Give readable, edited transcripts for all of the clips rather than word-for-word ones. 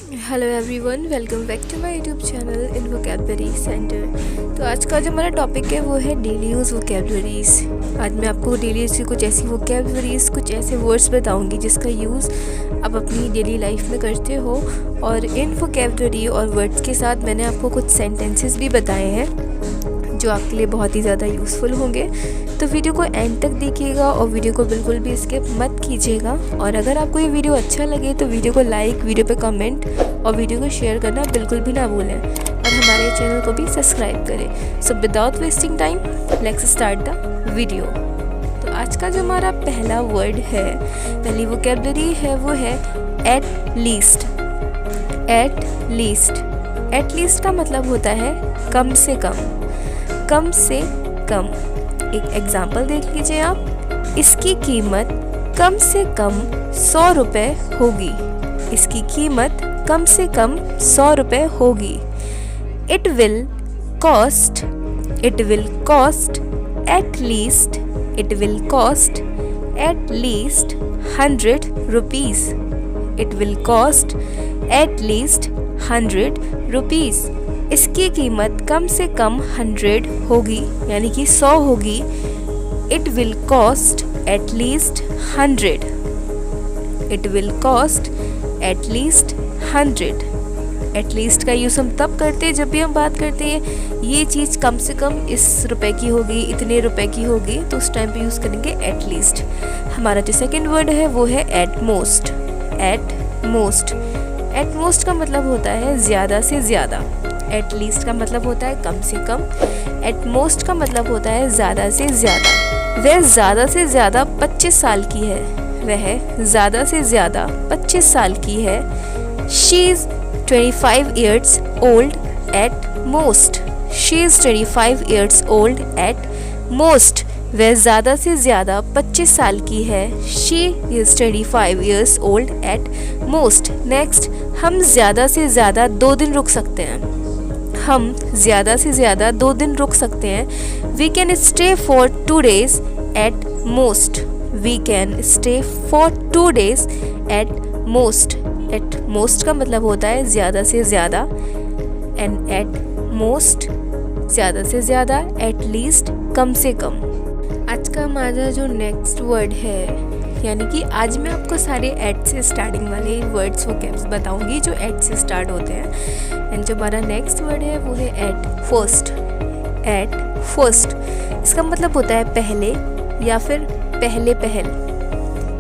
Hello everyone, welcome back to my YouTube channel in vocabulary centre. तो आज का जो हमारा टॉपिक है वो है डेली यूज़ वोकैबलरीज। आज मैं आपको डेली यूज़ की कुछ ऐसी वोकैबलरीज, कुछ ऐसे वर्ड्स बताऊंगी जिसका यूज़ आप अपनी डेली लाइफ में करते हो। और इन वोकैबलरी और वर्ड्स के साथ मैंने आपको कुछ सेंटेंसेस भी बताए हैं जो आपके लिए बहुत ही ज़्यादा यूज़फुल होंगे। तो वीडियो को एंड तक देखिएगा और वीडियो को बिल्कुल भी स्किप मत कीजिएगा। और अगर आपको ये वीडियो अच्छा लगे तो वीडियो को लाइक, वीडियो पे कमेंट और वीडियो को शेयर करना बिल्कुल भी ना भूलें, और हमारे चैनल को भी सब्सक्राइब करें। So without wasting time let's start the video. तो आज का जो हमारा पहला वर्ड है, पहली वोकैबलरी है वो है at least. At least. At least का मतलब होता है कम से कम। कम से कम। एक एग्जाम्पल देख लीजिए आप। इसकी कीमत कम से कम 100 रुपये होगी। इसकी कीमत कम से कम 100 रुपये होगी। It will cost. It will cost at least. It will cost at least 100 rupees. It will cost at least 100 rupees. इसकी कीमत कम से कम 100 होगी, यानी कि 100 होगी। It will cost at least 100। It will cost at least 100। At least का use हम तब करते हैं जब भी हम बात करते हैं ये चीज़ कम से कम इस रुपए की होगी, इतने रुपए की होगी, तो उस टाइम पे यूज़ करेंगे एट लीस्ट। हमारा जो सेकेंड वर्ड है वो है at most. At most. At most का मतलब होता है ज़्यादा से ज़्यादा। एट लीस्ट का मतलब होता है कम से कम। एट मोस्ट का मतलब होता है ज़्यादा से ज़्यादा। वह ज़्यादा से ज़्यादा 25 साल की है। वह ज़्यादा से ज़्यादा 25 साल की है। She is 25 years old at most. She is 25 years old at most. वह ज़्यादा से ज़्यादा 25 साल की है। She is 25 years old at most. Next, हम ज़्यादा से ज़्यादा 2 दिन रुक सकते हैं। हम ज़्यादा से ज़्यादा 2 दिन रुक सकते हैं। We can stay for 2 days at most. We can stay for 2 days at most. At most का मतलब होता है ज़्यादा से ज़्यादा, and at most ज़्यादा से ज़्यादा, at least कम से कम। आज का हमारा जो नेक्स्ट वर्ड है, यानी कि आज मैं आपको सारे एट से स्टार्टिंग वाले वर्ड्स वोकैब्स बताऊंगी जो एट से स्टार्ट होते हैं। एंड जो हमारा नेक्स्ट वर्ड है वो है एट फर्स्ट। एट फर्स्ट इसका मतलब होता है पहले या फिर पहले पहल।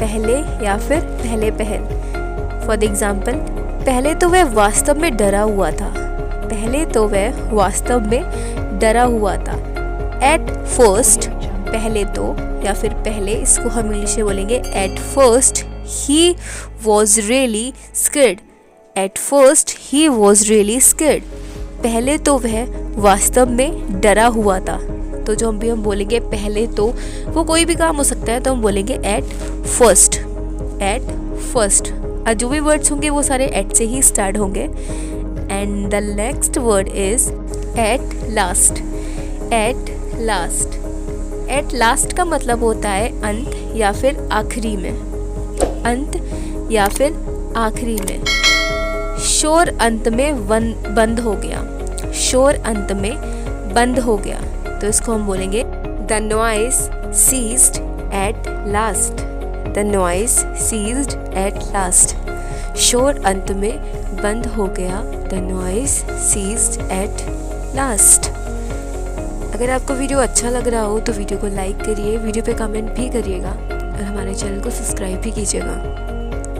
पहले या फिर पहले पहल। फॉर द एग्जाम्पल, पहले तो वह वास्तव में डरा हुआ था। पहले तो वह वास्तव में डरा हुआ था। एट फर्स्ट पहले तो या फिर पहले, इसको हम इंग्लिश में बोलेंगे at first he was really scared. At first he was really scared. पहले तो वह वास्तव में डरा हुआ था। तो जो हम बोलेंगे पहले तो, वो कोई भी काम हो सकता है, तो हम बोलेंगे एट फर्स्ट। At first. जो भी वर्ड्स होंगे वो सारे एट से ही स्टार्ट होंगे। And the next word is at last. At last. At last का मतलब होता है अंत या फिर आखिरी में। अंत या फिर आखिरी में। शोर अंत में बंद हो गया। शोर अंत में बंद हो गया, तो इसको हम बोलेंगे the noise ceased at last. The noise ceased at last. शोर अंत में बंद हो गया। The noise ceased at last. अगर आपको वीडियो अच्छा लग रहा हो तो वीडियो को लाइक करिए, वीडियो पे कमेंट भी करिएगा और हमारे चैनल को सब्सक्राइब भी कीजिएगा।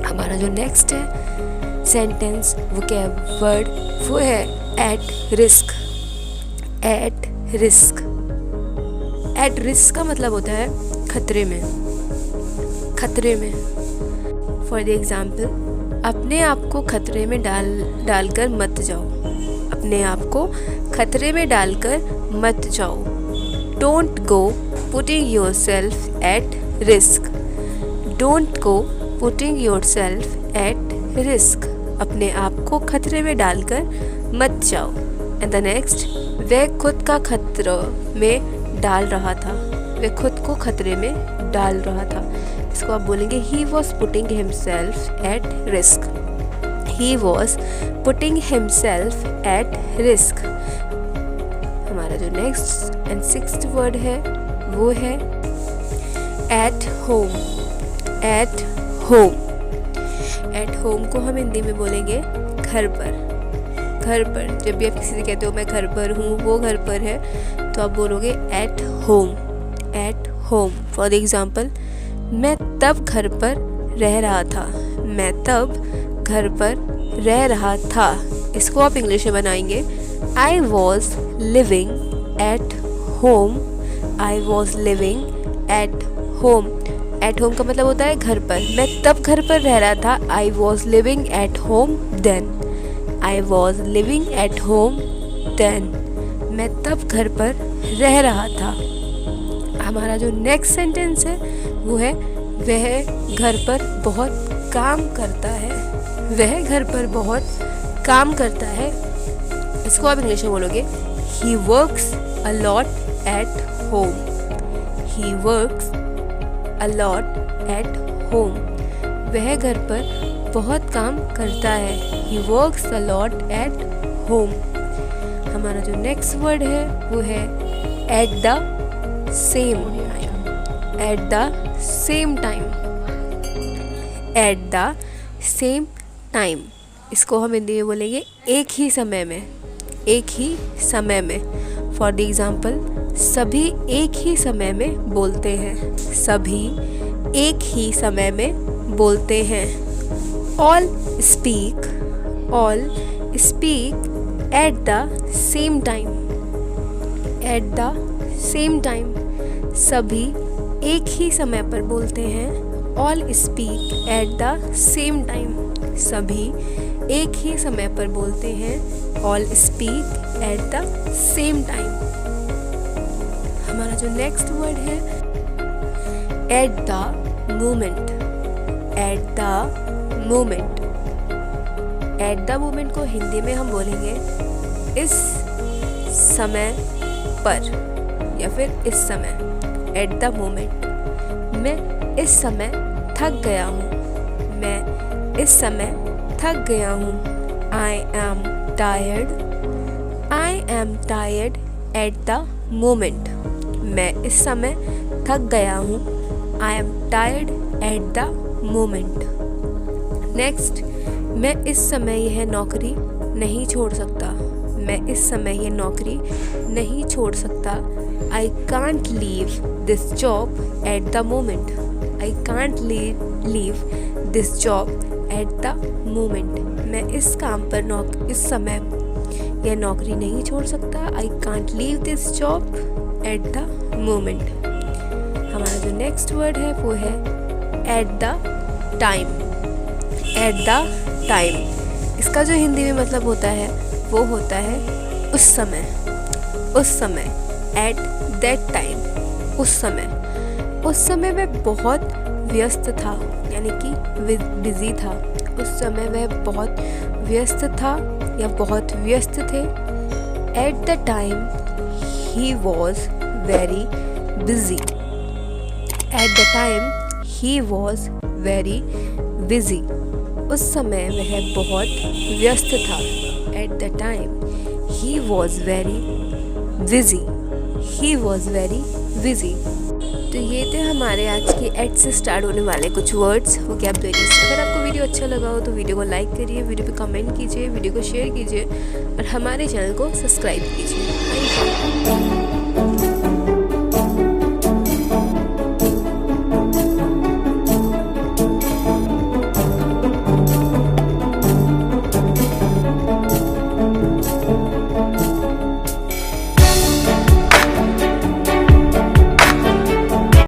हमारा जो नेक्स्ट है सेंटेंस वोकैब वर्ड वो है at risk. At risk. At risk का मतलब होता है खतरे में। खतरे में। फॉर द एग्जाम्पल, अपने आप को खतरे में डालकर मत जाओ। अपने आप को खतरे में डालकर मत जाओ। Don't go putting your self at risk. Don't go putting your self at risk. अपने आप को खतरे में डालकर मत जाओ। एंड द नेक्स्ट, वह खुद का खतरे में डाल रहा था। वह खुद को खतरे में डाल रहा था, इसको आप बोलेंगे he was putting himself at risk. he was putting himself at risk। हमारा जो नेक्स्ट एंड सिक्स्थ वर्ड है वो है at home। at home, at home को हम हिंदी में बोलेंगे घर पर। घर पर, जब भी आप किसी से कहते हो मैं घर पर हूँ, वो घर पर है, तो आप बोलोगे at home। at home, for example, मैं तब घर पर रह रहा था। मैं तब घर पर रह रहा था, इसको आप इंग्लिश में बनाएंगे I was living at home। I was living at home। at home का मतलब होता है घर पर। मैं तब घर पर रह रहा था। I was living at home then। I was living at home then। मैं तब घर पर रह रहा था। हमारा जो नेक्स्ट सेंटेंस है वो है वह घर पर बहुत काम करता है। वह घर पर बहुत काम करता है, इसको आप इंग्लिश में बोलोगे He works a lot at home। He works a lot at home। वह घर पर बहुत काम करता है। He works a lot at home। हमारा जो नेक्स्ट वर्ड है वो है at the same time। at the same time। at the same time, इसको हम हिंदी में बोलेंगे एक ही समय में। एक ही समय में, फॉर द एग्जाम्पल, सभी एक ही समय में बोलते हैं। सभी एक ही समय में बोलते हैं। all speak at the same time। at the same time, सभी एक ही समय पर बोलते हैं। all speak at the same time, सभी एक ही समय पर बोलते हैं। all speak at the same time। हमारा जो नेक्स्ट वर्ड है at the moment। at the moment, at the moment को हिंदी में हम बोलेंगे इस समय पर या फिर इस समय। at the moment, मैं इस समय थक गया हूँ। मैं इस समय थक गया हूँ। I am tired। I am tired at the moment। मैं इस समय थक गया हूँ। I am tired at the moment। Next, मैं इस समय यह नौकरी नहीं छोड़ सकता। मैं इस समय यह नौकरी नहीं छोड़ सकता। I can't leave this job at the moment। I can't leave this job at the moment। मैं इस काम पर इस समय यह नौकरी नहीं छोड़ सकता। I can't leave this job at the moment। हमारा जो नेक्स्ट वर्ड है वो है at the time। at the time, इसका जो हिंदी में मतलब होता है वो होता है उस समय। उस समय, at that time, उस समय वह बहुत व्यस्त था, यानी कि बिजी था। उस समय वह बहुत व्यस्त था या बहुत व्यस्त थे। At the time he was very busy। At the time he was very busy। उस समय वह बहुत व्यस्त था। At the time he was very busy। He was very busy। तो ये थे हमारे आज के एट से स्टार्ट होने वाले कुछ वर्ड्स, वोकैबुलरीज। अगर आपको वीडियो अच्छा लगा हो तो वीडियो को लाइक करिए, वीडियो पे कमेंट कीजिए, वीडियो को शेयर कीजिए और हमारे चैनल को सब्सक्राइब कीजिए। Thank you.